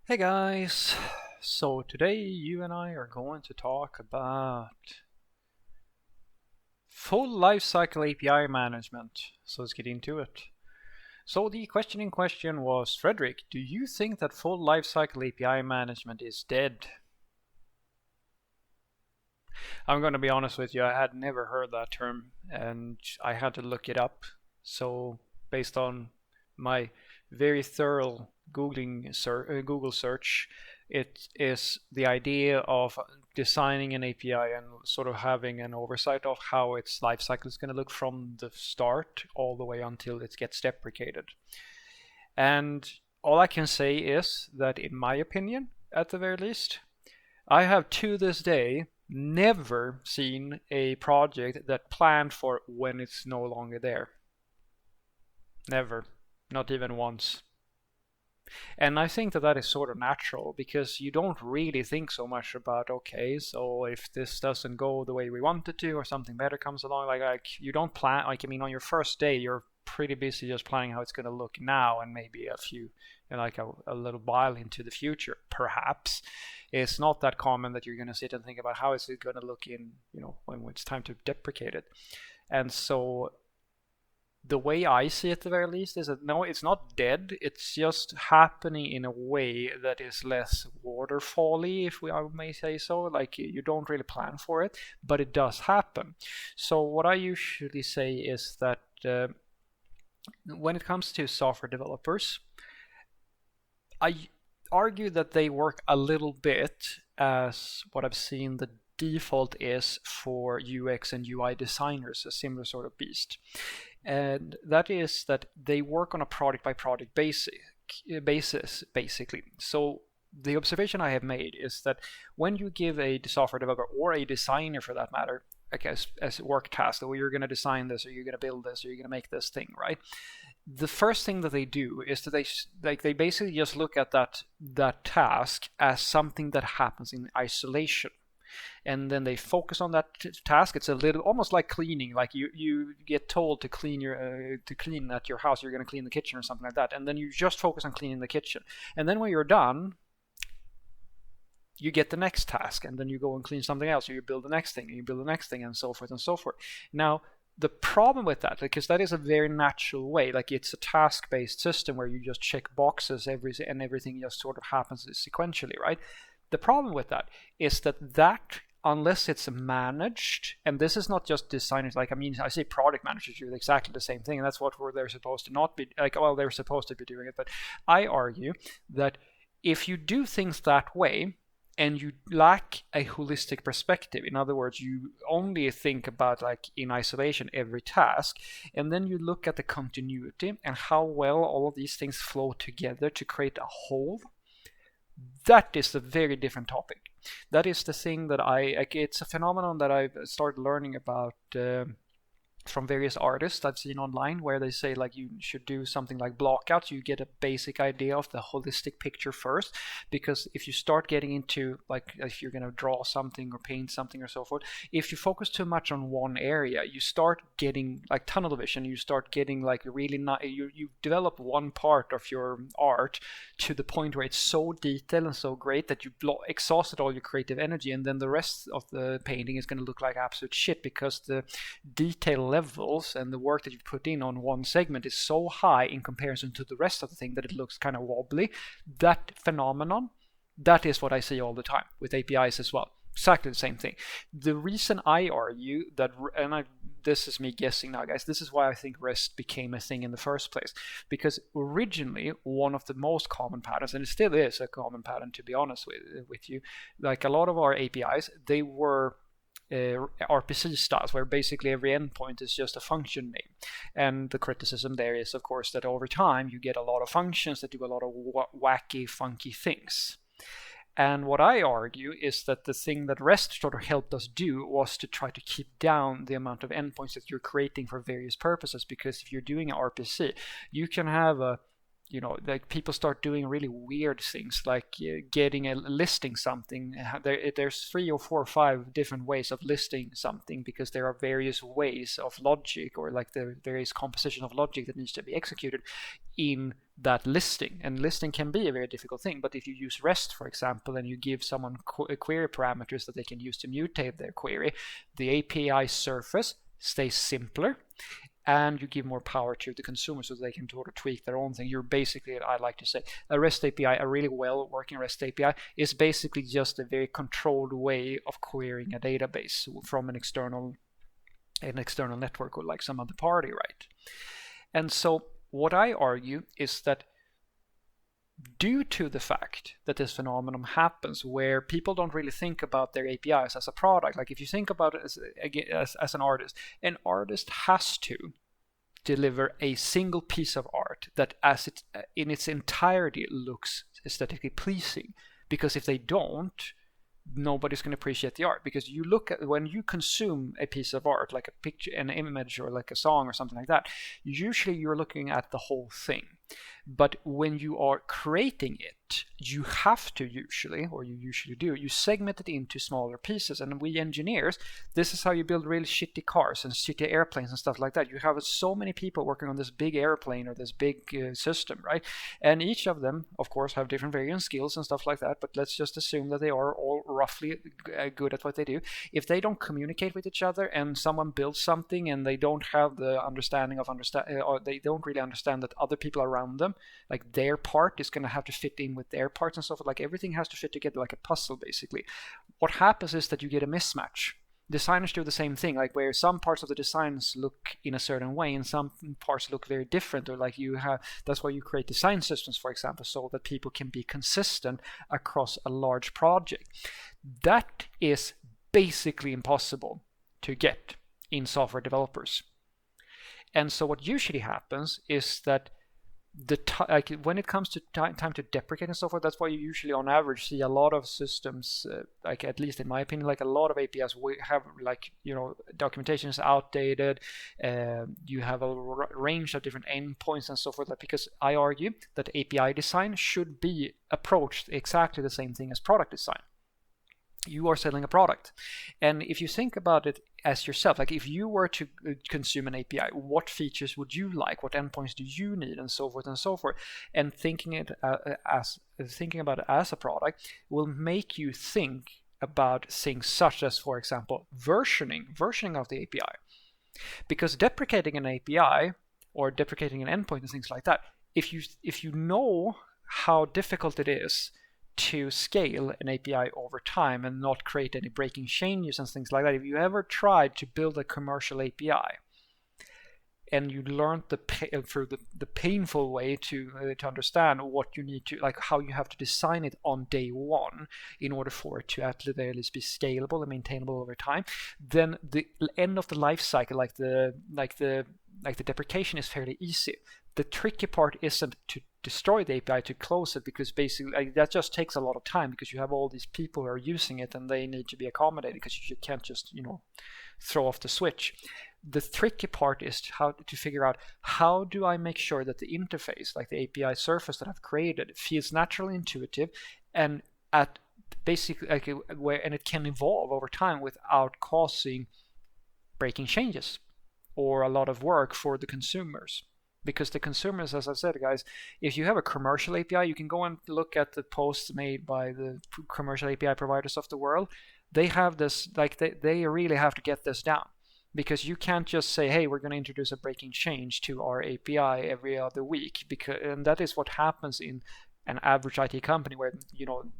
Hey guys, so today you and I are going to talk about full lifecycle API management. So let's get into it. So the question in question was, Frederick, do you think that full lifecycle API management is dead? I'm going to be honest with you, I had never heard that term and I had to look it up. So based on my very thorough Google search, it is the idea of designing an API and sort of having an oversight of how its life cycle is going to look from the start all the way until it gets deprecated. And all I can say is that, in my opinion, at the very least, I have to this day never seen a project that planned for when it's no longer there. Never. Not even once. And I think that that is sort of natural because you don't really think so much about, okay, so if this doesn't go the way we want it to or something better comes along, like you don't plan, like, I mean, on your first day, you're pretty busy just planning how it's going to look now and maybe a few, like a little while into the future, perhaps. It's not that common that you're going to sit and think about how is it going to look in, when it's time to deprecate it. And so the way I see it, at the very least, is that no, it's not dead. It's just happening in a way that is less waterfally, if I may say so. Like you don't really plan for it, but it does happen. So what I usually say is that when it comes to software developers, I argue that they work a little bit as what I've seen the default is for UX and UI designers, a similar sort of beast. And that is that they work on a product by product basis, basically. So the observation I have made is that when you give a software developer or a designer for that matter, like as a work task, or you're going to design this, or you're going to build this, or you're going to make this thing, right? The first thing that they do is that they basically just look at that task as something that happens in isolation, and then they focus on that task. It's a little almost like cleaning, like you get told to clean to clean at your house, you're going to clean the kitchen or something like that, and then you just focus on cleaning the kitchen, and then when you're done you get the next task, and then you go and clean something else, or you build the next thing, and you build the next thing, and so forth and so forth. Now the problem with that, because that is a very natural way, like it's a task-based system where you just check boxes and everything just sort of happens sequentially, right? The problem with that is that unless it's managed, and this is not just designers, like, I mean, I say product managers do exactly the same thing, and that's what they're supposed to not be, like, well, they're supposed to be doing it, but I argue that if you do things that way, and you lack a holistic perspective, in other words, you only think about, like, in isolation every task, and then you look at the continuity and how well all of these things flow together to create a whole, that is a very different topic. That is the thing that it's a phenomenon that I've started learning about from various artists I've seen online, where they say, like, you should do something like blockouts. So you get a basic idea of the holistic picture first, because if you start getting into, like, if you're going to draw something or paint something or so forth, if you focus too much on one area, you start getting like tunnel vision. You start getting like really not, you develop one part of your art to the point where it's so detailed and so great that you exhausted all your creative energy, and then the rest of the painting is going to look like absolute shit because the detail levels and the work that you put in on one segment is so high in comparison to the rest of the thing that it looks kind of wobbly. That phenomenon, that is what I see all the time with APIs as well. Exactly the same thing. The reason I argue that, this is me guessing now, guys, this is why I think REST became a thing in the first place. Because originally, one of the most common patterns, and it still is a common pattern to be honest with you, like a lot of our APIs, they were RPC styles, where basically every endpoint is just a function name. And the criticism there is, of course, that over time you get a lot of functions that do a lot of wacky, funky things. And what I argue is that the thing that REST sort of helped us do was to try to keep down the amount of endpoints that you're creating for various purposes. Because if you're doing an RPC, you can have a like people start doing really weird things, like getting a listing something. There's 3 or 4 or 5 different ways of listing something, because there are various ways of logic, or like the various composition of logic that needs to be executed in that listing. And listing can be a very difficult thing, but if you use REST, for example, and you give someone query parameters that they can use to mutate their query, the API surface stays simpler, and you give more power to the consumer so they can sort of tweak their own thing. You're basically, I like to say, a REST API, a really well working REST API, is basically just a very controlled way of querying a database from an external network, or like some other party, right? And so what I argue is that due to the fact that this phenomenon happens where people don't really think about their APIs as a product, like if you think about it as an artist has to deliver a single piece of art that in its entirety looks aesthetically pleasing, because if they don't, nobody's going to appreciate the art. Because you look at, when you consume a piece of art, like a picture, an image, or like a song or something like that, usually you're looking at the whole thing. But when you are creating it, you have to usually, or you usually do, you segment it into smaller pieces. And we engineers, this is how you build really shitty cars and shitty airplanes and stuff like that. You have so many people working on this big airplane or this big system, right? And each of them, of course, have different varying skills and stuff like that. But let's just assume that they are all roughly good at what they do. If they don't communicate with each other, and someone builds something and they don't have the understanding of or they don't really understand that other people around them, like their part is going to have to fit in with their parts and stuff, like everything has to fit together like a puzzle, basically. What happens is that you get a mismatch. Designers do the same thing, like where some parts of the designs look in a certain way and some parts look very different, or like that's why you create design systems, for example, so that people can be consistent across a large project. That is basically impossible to get in software developers. And so what usually happens is that like when it comes to time to deprecate and so forth, that's why you usually on average see a lot of systems, like at least in my opinion, like a lot of APIs we have, like, documentation is outdated, you have a range of different endpoints and so forth, because I argue that API design should be approached exactly the same thing as product design. You are selling a product, and if you think about it as yourself, like if you were to consume an API, what features would you like, what endpoints do you need, and so forth and so forth. And thinking about it as a product will make you think about things such as, for example, versioning of the API. Because deprecating an API or deprecating an endpoint and things like that, if you know how difficult it is to scale an API over time and not create any breaking changes and things like that. If you ever tried to build a commercial API and you learned through the painful way to understand what you need to, like how you have to design it on day one in order for it to at least be scalable and maintainable over time, then the end of the life cycle, like the deprecation, is fairly easy. The tricky part isn't to destroy the API, to close it, because basically that just takes a lot of time, because you have all these people who are using it and they need to be accommodated, because you can't just throw off the switch. The tricky part is how to figure out, how do I make sure that the interface, like the API surface that I've created, feels naturally intuitive and at basically and it can evolve over time without causing breaking changes or a lot of work for the consumers. Because the consumers, as I said, guys, if you have a commercial API, you can go and look at the posts made by the commercial API providers of the world. They have this, like they really have to get this down, because you can't just say, hey, we're going to introduce a breaking change to our API every other week, and that is what happens in an average IT company, where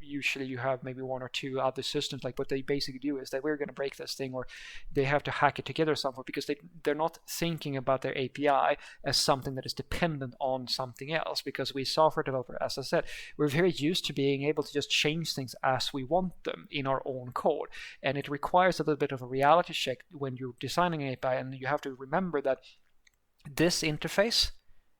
usually you have maybe 1 or 2 other systems. Like what they basically do is that we're going to break this thing, or they have to hack it together somewhere, because they're not thinking about their API as something that is dependent on something else. Because we software developers, as I said, we're very used to being able to just change things as we want them in our own code, and it requires a little bit of a reality check when you're designing an API. And you have to remember that this interface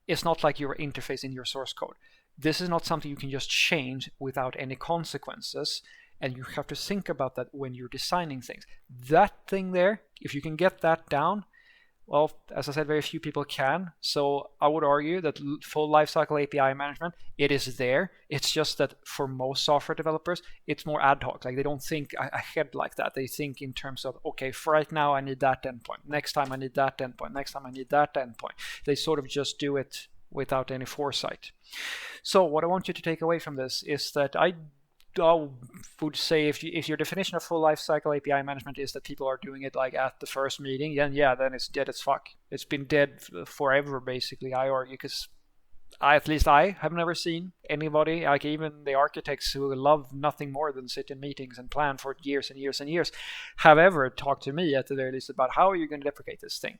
is not like your interface in your source code. This is not something you can just change without any consequences, and you have to think about that when you're designing things. That thing there, if you can get that down, Well, as I said, very few people can. So I would argue that full lifecycle API management, it is there. It's just that for most software developers, it's more ad hoc. Like they don't think ahead like that. They think in terms of, okay, for right now I need that endpoint. Next time I need that endpoint. Next time I need that endpoint. They sort of just do it without any foresight. So what I want you to take away from this is that I would say if your definition of full lifecycle API management is that people are doing it like at the first meeting, then it's dead as fuck. It's been dead forever, basically, I argue, because at least I have never seen anybody, like even the architects who love nothing more than sit in meetings and plan for years and years and years, have ever talked to me at the very least about how are you going to deprecate this thing.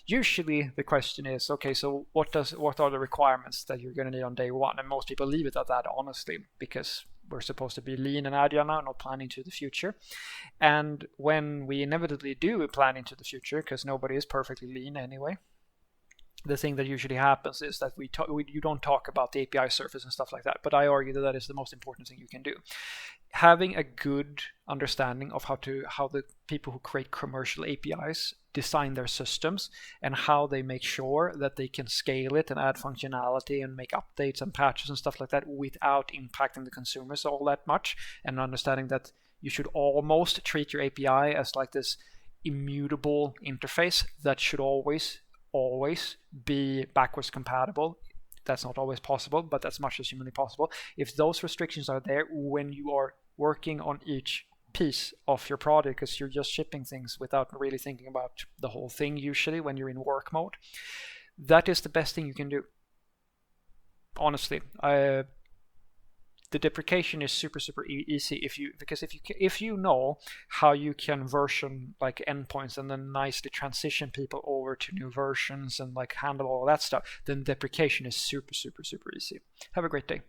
Usually the question is, okay, so what are the requirements that you're going to need on day one? And most people leave it at that, honestly, because we're supposed to be lean and agile now, not planning to the future. And when we inevitably do plan into the future, because nobody is perfectly lean anyway, the thing that usually happens is that you don't talk about the API surface and stuff like that, but I argue that that is the most important thing you can do. Having a good understanding of how the people who create commercial APIs design their systems and how they make sure that they can scale it and add functionality and make updates and patches and stuff like that without impacting the consumers all that much, and understanding that you should almost treat your API as like this immutable interface that should always be backwards compatible. That's not always possible, but as much as humanly possible. If those restrictions are there when you are working on each piece of your product, because you're just shipping things without really thinking about the whole thing usually when you're in work mode, that is the best thing you can do. Honestly, the deprecation is super easy if you know how you can version like endpoints and then nicely transition people over to new versions and like handle all that stuff, then deprecation is super easy. Have a great day.